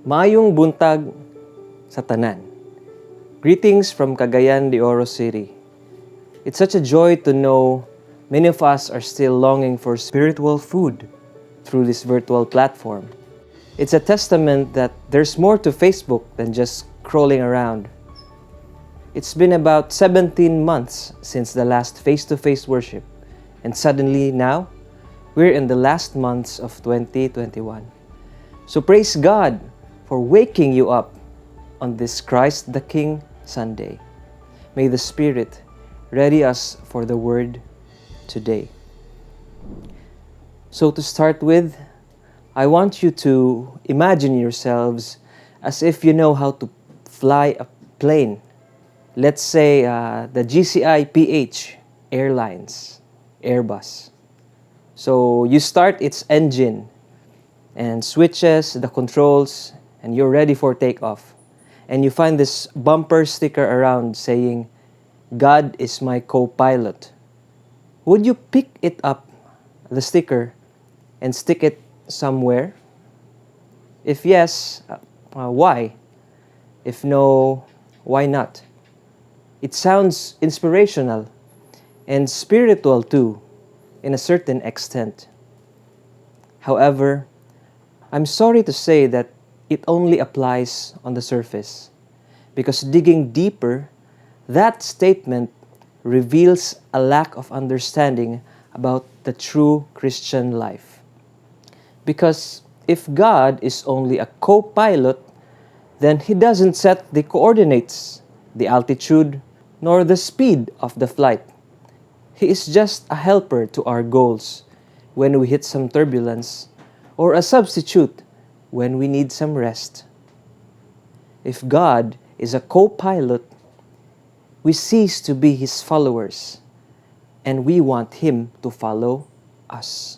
Maayong buntag sa tanan. Greetings from Cagayan de Oro City. It's such a joy to know many of us are still longing for spiritual food through this virtual platform. It's a testament that there's more to Facebook than just scrolling around. It's been about 17 months since the last face-to-face worship, and suddenly now, we're in the last months of 2021. So praise God for waking you up on this Christ the King Sunday. May the Spirit ready us for the Word today. So to start with, I want you to imagine yourselves as if you know how to fly a plane. Let's say the GCI-PH Airlines Airbus. So you start its engine and switches, the controls, and you're ready for takeoff. And you find this bumper sticker around saying, "God is my co-pilot." Would you pick it up, the sticker, and stick it somewhere? If yes, why? If no, why not? It sounds inspirational and spiritual too, in a certain extent. However, I'm sorry to say that it only applies on the surface, because digging deeper, that statement reveals a lack of understanding about the true Christian life. Because if God is only a co-pilot, then He doesn't set the coordinates, the altitude, nor the speed of the flight. He is just a helper to our goals when we hit some turbulence, or a substitute when we need some rest. If God is a co-pilot, we cease to be His followers, and we want Him to follow us.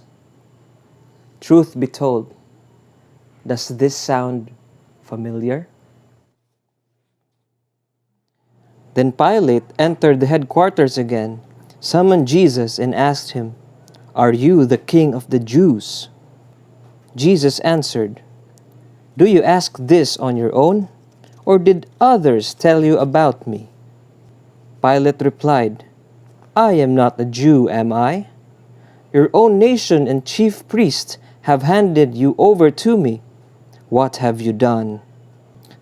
Truth be told, does this sound familiar? Then Pilate entered the headquarters again, summoned Jesus, and asked him, "Are you the king of the Jews?" Jesus answered, "Do you ask this on your own, or did others tell you about me?" Pilate replied, "I am not a Jew, am I? Your own nation and chief priests have handed you over to me. What have you done?"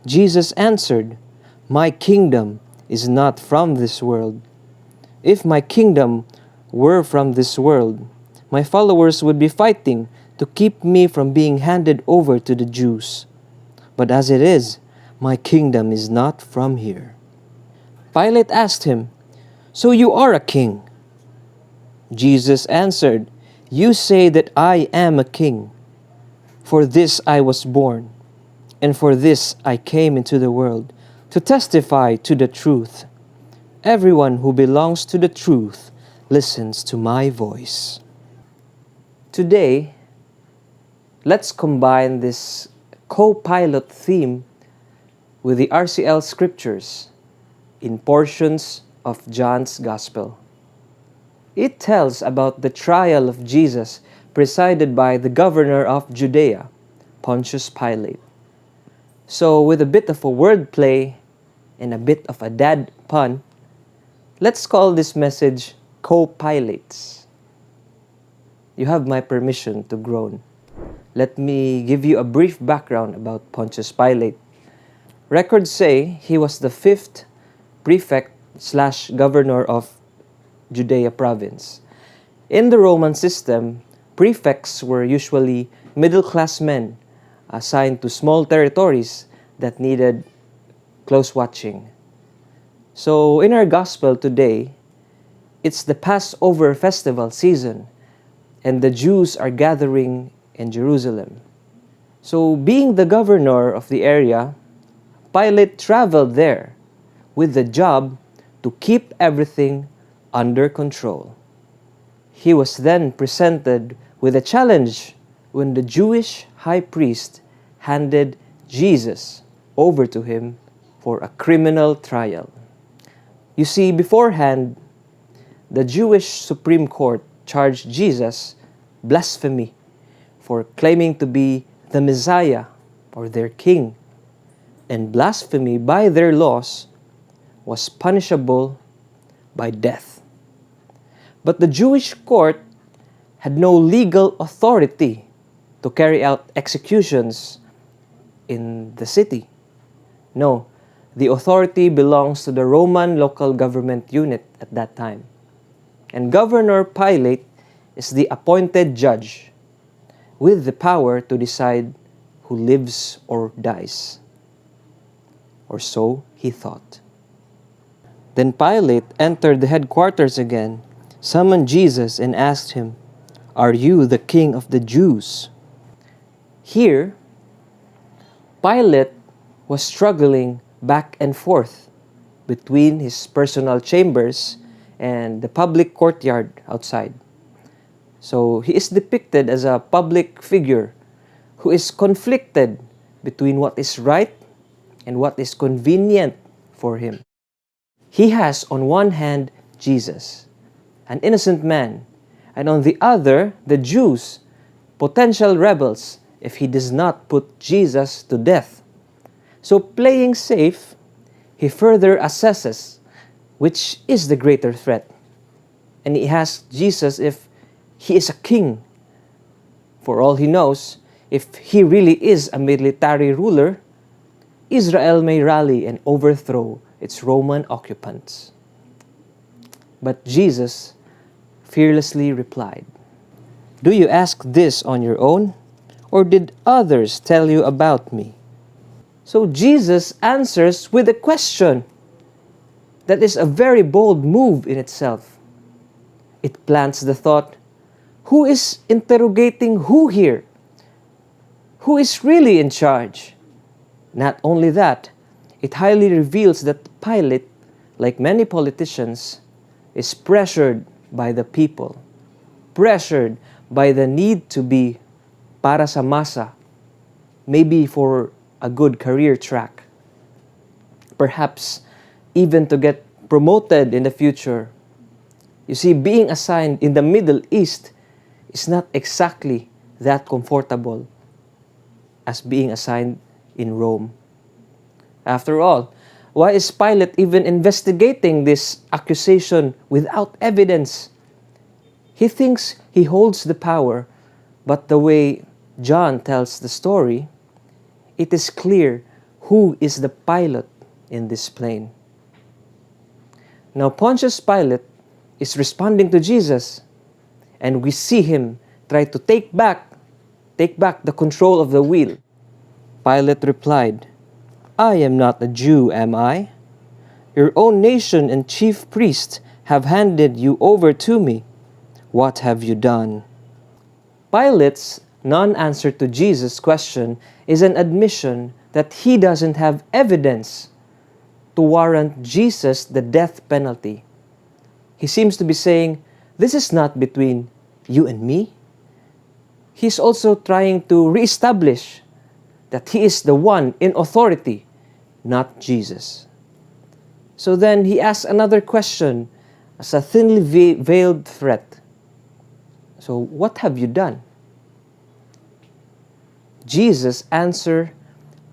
Jesus answered, "My kingdom is not from this world. If my kingdom were from this world, my followers would be fighting to keep me from being handed over to the Jews. But as it is, my kingdom is not from here." Pilate asked him, "So you are a king?" Jesus answered, "You say that I am a king. For this I was born, and for this I came into the world, to testify to the truth. Everyone who belongs to the truth listens to my voice." Today, let's combine this co-pilot theme with the RCL scriptures in portions of John's Gospel. It tells about the trial of Jesus presided by the governor of Judea, Pontius Pilate. So with a bit of a wordplay and a bit of a dad pun, let's call this message Co-Pilates. You have my permission to groan. Let me give you a brief background about Pontius Pilate. Records say he was the 5th prefect/governor of Judea province. In the Roman system, prefects were usually middle-class men assigned to small territories that needed close watching. So in our gospel today, it's the Passover festival season, and the Jews are gathering in Jerusalem. So being the governor of the area, Pilate traveled there with the job to keep everything under control. He was then presented with a challenge when the Jewish high priest handed Jesus over to him for a criminal trial. You see, beforehand, the Jewish Supreme Court charged Jesus blasphemy for claiming to be the Messiah or their king, and blasphemy by their laws was punishable by death. But the Jewish court had no legal authority to carry out executions in the city. No, the authority belongs to the Roman local government unit at that time. And Governor Pilate is the appointed judge with the power to decide who lives or dies. Or so he thought. Then Pilate entered the headquarters again, summoned Jesus, and asked him, "Are you the king of the Jews?" Here, Pilate was struggling back and forth between his personal chambers and the public courtyard outside. So he is depicted as a public figure who is conflicted between what is right and what is convenient for him. He has on one hand Jesus, an innocent man, and on the other the Jews, potential rebels if he does not put Jesus to death. So playing safe, he further assesses which is the greater threat. And he asks Jesus if he is a king. For all he knows, if he really is a military ruler, Israel may rally and overthrow its Roman occupants. But Jesus fearlessly replied, "Do you ask this on your own, or did others tell you about me?" So Jesus answers with a question that is a very bold move in itself. It plants the thought, who is interrogating who here? Who is really in charge? Not only that, it highly reveals that Pilate, like many politicians, is pressured by the people, pressured by the need to be para sa masa, maybe for a good career track, perhaps even to get promoted in the future. You see, being assigned in the Middle East is not exactly that comfortable as being assigned in Rome. After all, why is Pilate even investigating this accusation without evidence? He thinks he holds the power, but the way John tells the story, it is clear who is the pilot in this plane. Now Pontius Pilate is responding to Jesus, and we see him try to take back the control of the wheel. Pilate replied, "I am not a Jew, am I? Your own nation and chief priest have handed you over to me. What have you done?" Pilate's non-answer to Jesus' question is an admission that he doesn't have evidence to warrant Jesus the death penalty. He seems to be saying, this is not between you and me. He's also trying to reestablish that he is the one in authority, not Jesus. So then he asks another question as a thinly veiled threat. So what have you done? Jesus' answer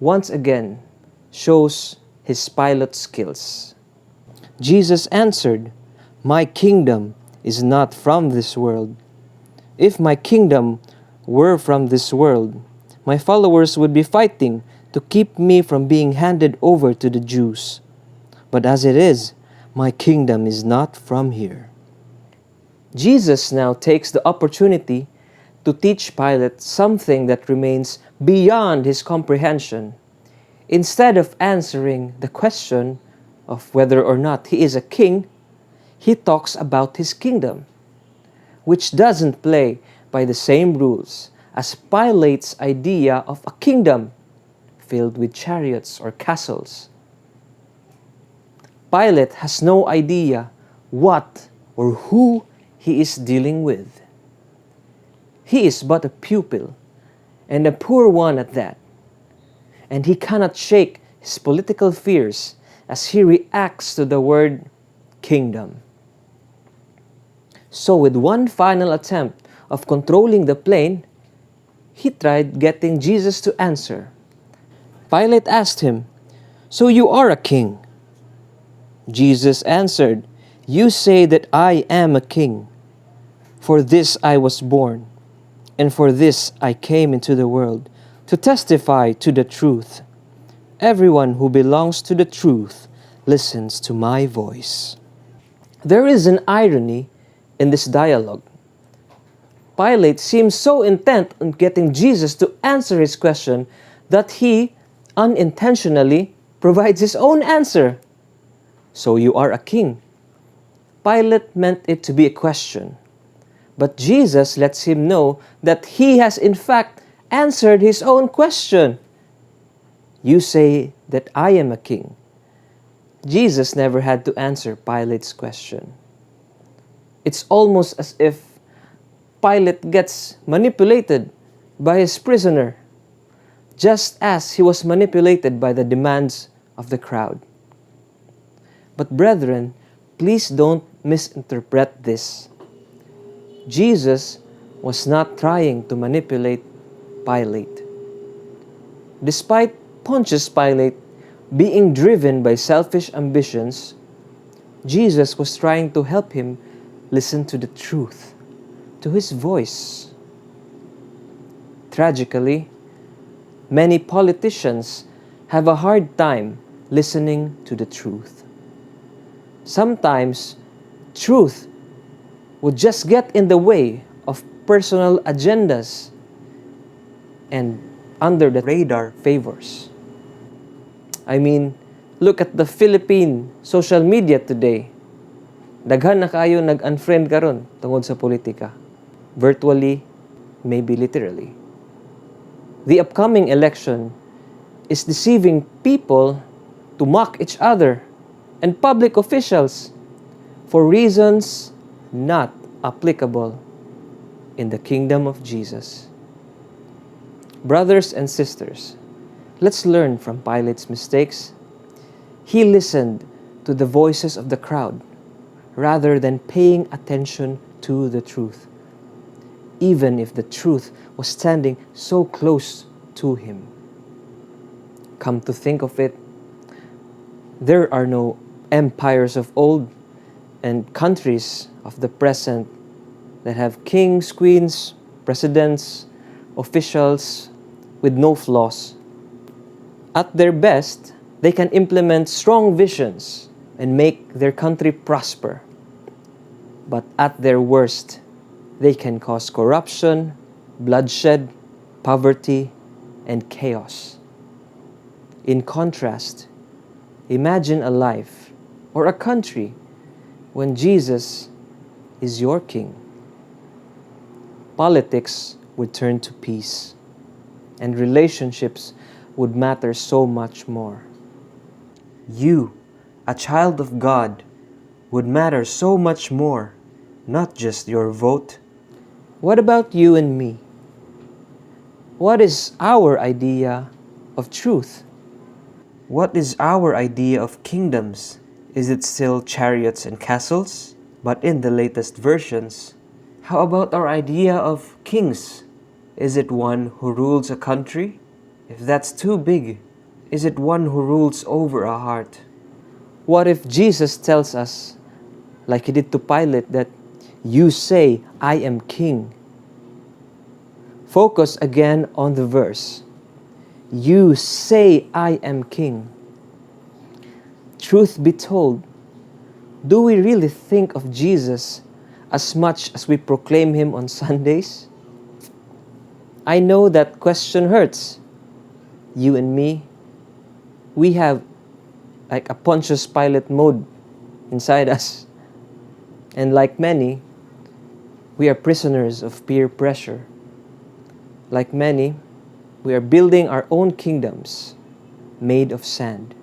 once again shows his pilot skills. Jesus answered, "My kingdom is not from this world. If my kingdom were from this world, my followers would be fighting to keep me from being handed over to the Jews. But as it is, my kingdom is not from here." Jesus now takes the opportunity to teach Pilate something that remains beyond his comprehension. Instead of answering the question of whether or not he is a king, he talks about his kingdom, which doesn't play by the same rules as Pilate's idea of a kingdom filled with chariots or castles. Pilate has no idea what or who he is dealing with. He is but a pupil, and a poor one at that, and he cannot shake his political fears as he reacts to the word kingdom. So with one final attempt of controlling the plane, he tried getting Jesus to answer, Pilate asked him, "So you are a king?" Jesus answered, "You say that I am a king. For this I was born, and for this I came into the world, to testify to the truth. Everyone who belongs to the truth listens to my voice." There is an irony in this dialogue. Pilate seems so intent on getting Jesus to answer his question that he unintentionally provides his own answer. "So you are a king." Pilate meant it to be a question, but Jesus lets him know that he has in fact answered his own question. "You say that I am a king." Jesus never had to answer Pilate's question. It's almost as if Pilate gets manipulated by his prisoner, just as he was manipulated by the demands of the crowd. But brethren, please don't misinterpret this. Jesus was not trying to manipulate Pilate. Despite Pontius Pilate being driven by selfish ambitions, Jesus was trying to help him listen to the truth, to his voice. Tragically, many politicians have a hard time listening to the truth. Sometimes, truth would just get in the way of personal agendas and under the radar favors. I mean, look at the Philippine social media today. Daghan na kayo nag-unfriend karon tungod sa politika. Virtually, maybe literally. The upcoming election is deceiving people to mock each other and public officials for reasons not applicable in the kingdom of Jesus. Brothers and sisters, let's learn from Pilate's mistakes. He listened to the voices of the crowd rather than paying attention to the truth, even if the truth was standing so close to him. Come to think of it, there are no empires of old and countries of the present that have kings, queens, presidents, officials with no flaws. At their best, they can implement strong visions and make their country prosper. But at their worst, they can cause corruption, bloodshed, poverty, and chaos. In contrast, imagine a life or a country when Jesus is your king. Politics would turn to peace, and relationships would matter so much more. You, a child of God, would matter so much more, not just your vote. What about you and me? What is our idea of truth? What is our idea of kingdoms? Is it still chariots and castles? But in the latest versions, how about our idea of kings? Is it one who rules a country? If that's too big, is it one who rules over a heart? What if Jesus tells us, like he did to Pilate, that you say, I am king? Focus again on the verse. You say, I am king. Truth be told, do we really think of Jesus as much as we proclaim him on Sundays? I know that question hurts. You and me, we have like a Pontius Pilate mode inside us. And like many, we are prisoners of peer pressure. Like many, we are building our own kingdoms made of sand.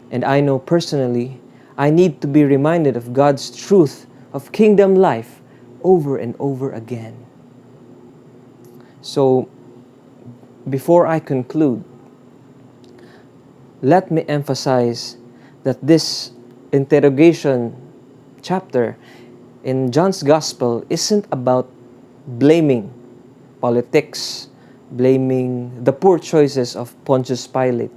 And I know personally, I need to be reminded of God's truth of kingdom life over and over again. So, before I conclude, let me emphasize that this interrogation chapter in John's Gospel isn't about blaming politics blaming the poor choices of Pontius Pilate.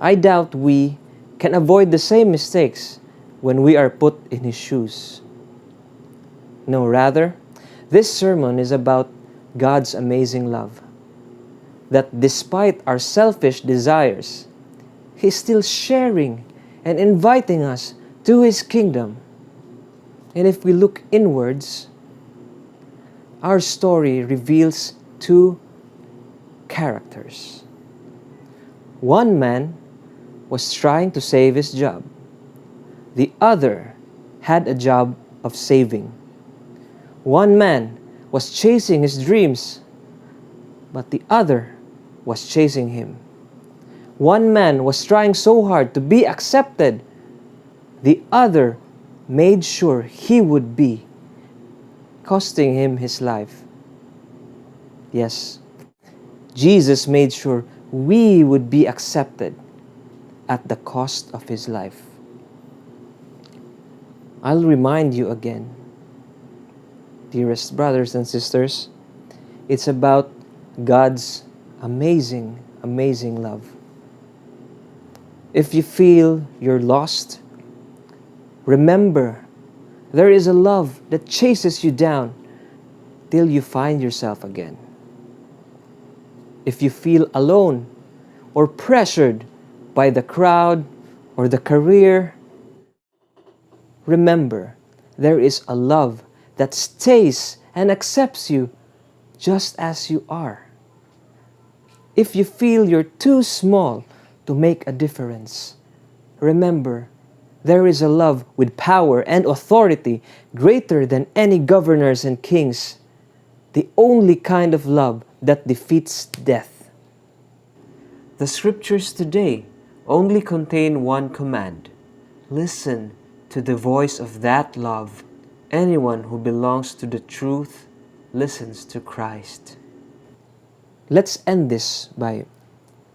I doubt we can avoid the same mistakes when we are put in his shoes. No, rather, this sermon is about God's amazing love. That despite our selfish desires, He's still sharing and inviting us to His kingdom. And if we look inwards, our story reveals two characters. One man was trying to save his job. The other had a job of saving. One man was chasing his dreams, but the other was chasing him. One man was trying so hard to be accepted. The other made sure he would be, costing him his life. Yes, Jesus made sure we would be accepted at the cost of his life. I'll remind you again, dearest brothers and sisters, it's about God's amazing, amazing love. If you feel you're lost, remember there is a love that chases you down till you find yourself again. If you feel alone or pressured by the crowd or the career, remember there is a love that stays and accepts you just as you are. If you feel you're too small to make a difference, remember there is a love with power and authority greater than any governors and kings, the only kind of love that defeats death. The scriptures today only contain one command: listen to the voice of that love. Anyone who belongs to the truth listens to Christ. Let's end this by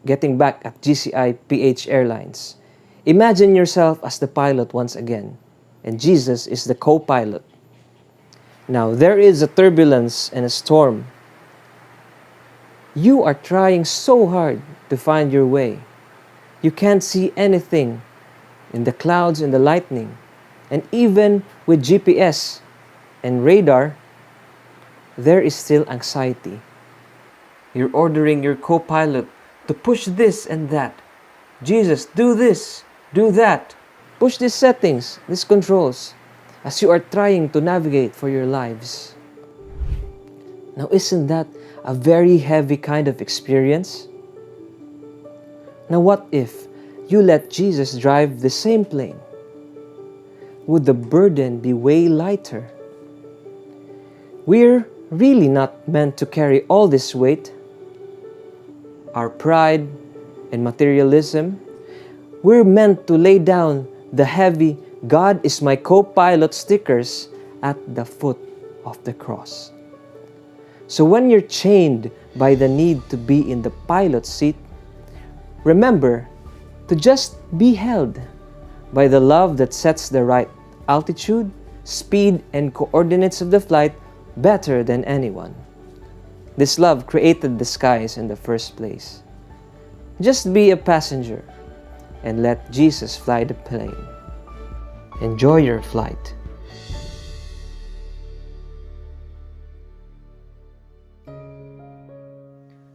getting back at GCI-PH Airlines. Imagine yourself as the pilot once again, and Jesus is the co-pilot. Now, there is a turbulence and a storm. You are trying so hard to find your way. You can't see anything in the clouds and the lightning. And even with GPS and radar, there is still anxiety. You're ordering your co-pilot to push this and that. Jesus, do this, do that. Push these settings, these controls, as you are trying to navigate for your lives. Now, isn't that a very heavy kind of experience? Now, what if you let Jesus drive the same plane? Would the burden be way lighter? We're really not meant to carry all this weight. Our pride and materialism, we're meant to lay down the heavy "God is my co-pilot" stickers at the foot of the cross. So when you're chained by the need to be in the pilot's seat, remember to just be held by the love that sets the right altitude, speed, and coordinates of the flight better than anyone. This love created the skies in the first place. Just be a passenger and let Jesus fly the plane. Enjoy your flight.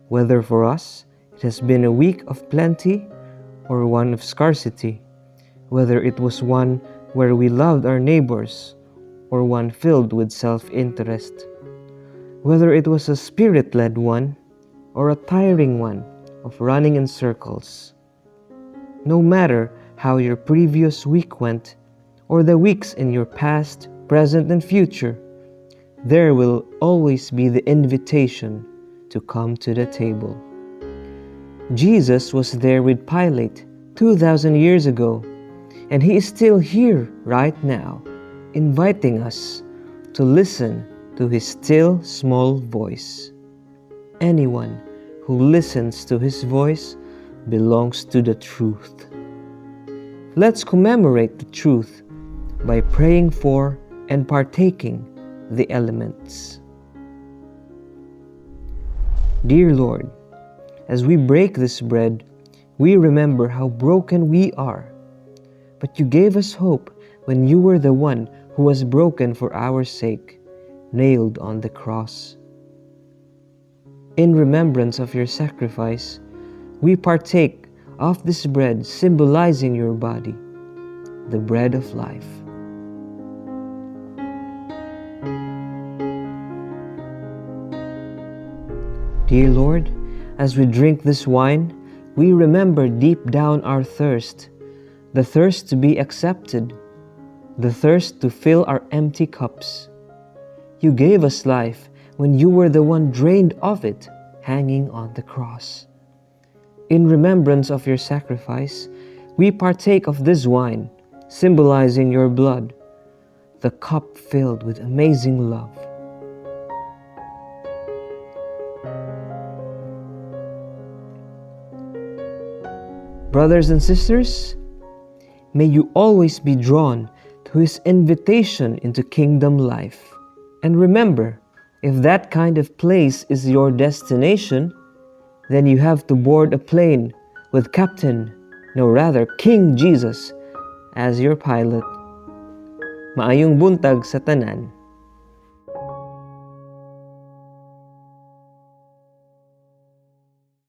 Whether for us it has been a week of plenty or one of scarcity, whether it was one where we loved our neighbors or one filled with self-interest, whether it was a spirit-led one or a tiring one of running in circles. No matter how your previous week went or the weeks in your past, present, and future, there will always be the invitation to come to the table. Jesus was there with Pilate 2,000 years ago, and He is still here right now, inviting us to listen to His still small voice. Anyone who listens to His voice belongs to the truth. Let's commemorate the truth by praying for and partaking the elements. Dear Lord, as we break this bread, we remember how broken we are. But you gave us hope when you were the one who was broken for our sake, nailed on the cross. In remembrance of your sacrifice, we partake of this bread symbolizing your body, the bread of life. Dear Lord, as we drink this wine, we remember deep down our thirst, the thirst to be accepted, the thirst to fill our empty cups. You gave us life when you were the one drained of it, hanging on the cross. In remembrance of your sacrifice, we partake of this wine, symbolizing your blood, the cup filled with amazing love. Brothers and sisters, may you always be drawn to His invitation into kingdom life. And remember, if that kind of place is your destination, then you have to board a plane with King Jesus, as your pilot. Maayong buntag sa tanan.